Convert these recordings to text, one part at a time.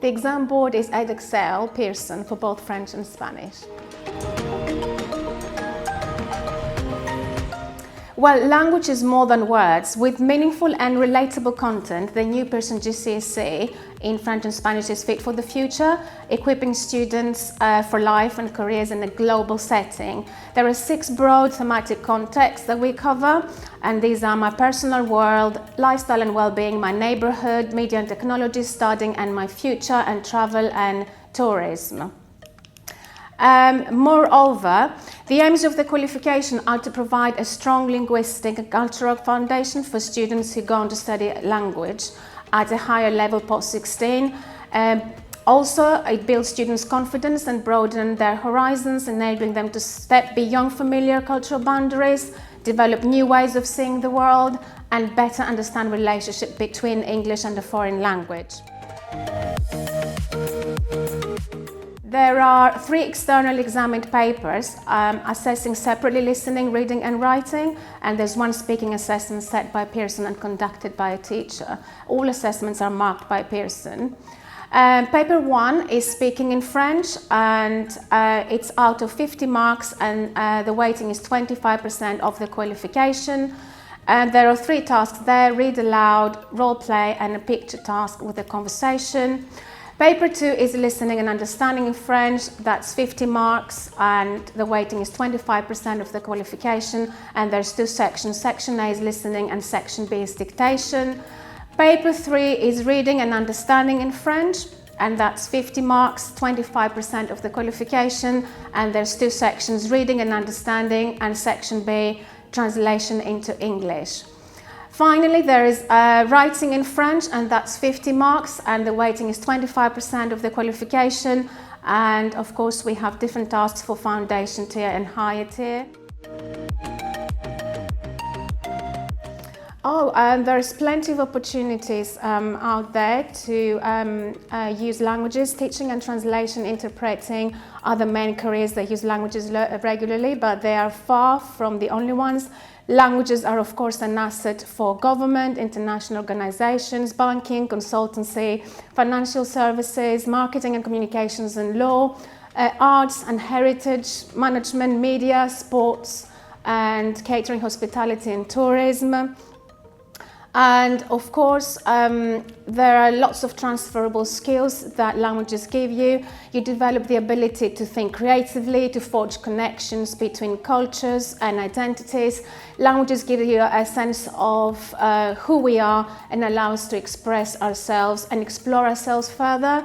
The exam board is Edexcel Pearson for both French and Spanish. Well, language is more than words. With meaningful and relatable content, the new Pearson GCSE in French and Spanish is fit for the future, equipping students for life and careers in a global setting. There are 6 broad thematic contexts that we cover, and these are my personal world, lifestyle and well-being, my neighborhood, media and technology, studying and my future, and travel and tourism. Moreover, the aims of the qualification are to provide a strong linguistic and cultural foundation for students who go on to study language at a higher level post-16. Also, it builds students' confidence and broadens their horizons, enabling them to step beyond familiar cultural boundaries, develop new ways of seeing the world, and better understand the relationship between English and a foreign language. There are 3 external examined papers assessing separately listening, reading and writing, and there's 1 speaking assessment set by Pearson and conducted by a teacher. All assessments are marked by Pearson. Paper 1 is speaking in French, and it's out of 50 marks, and the weighting is 25% of the qualification. And there are 3 tasks there: read aloud, role play and a picture task with a conversation. Paper 2 is listening and understanding in French. That's 50 marks, and the weighting is 25% of the qualification, and there's 2 sections. Section A is listening and section B is dictation. Paper 3 is reading and understanding in French, and that's 50 marks, 25% of the qualification, and there's 2 sections, reading and understanding, and section B, translation into English. Finally, there is writing in French, and that's 50 marks, and the weighting is 25% of the qualification. And of course, we have different tasks for foundation tier and higher tier. There's plenty of opportunities out there to use languages, teaching and translation, interpreting are the main careers that use languages regularly, but they are far from the only ones. Languages are, of course, an asset for government, international organizations, banking, consultancy, financial services, marketing and communications and law, arts and heritage, management, media, sports, and catering, hospitality and tourism. And of course, there are lots of transferable skills that languages give you. You develop the ability to think creatively, to forge connections between cultures and identities. Languages give you a sense of who we are and allow us to express ourselves and explore ourselves further.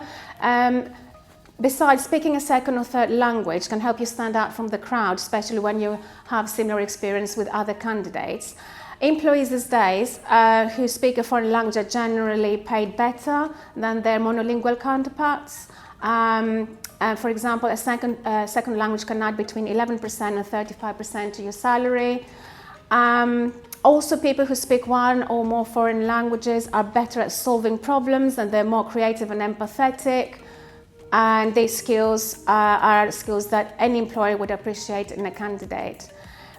Besides, speaking a second or third language can help you stand out from the crowd, especially when you have similar experience with other candidates. Employees these days who speak a foreign language are generally paid better than their monolingual counterparts. For example, a second language can add between 11% and 35% to your salary. Also, people who speak 1 or more foreign languages are better at solving problems, and they're more creative and empathetic. And these skills are skills that any employer would appreciate in a candidate.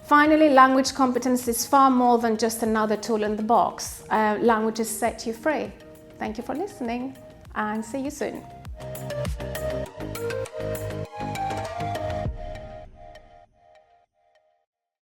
Finally, language competence is far more than just another tool in the box. Languages set you free. Thank you for listening, and see you soon.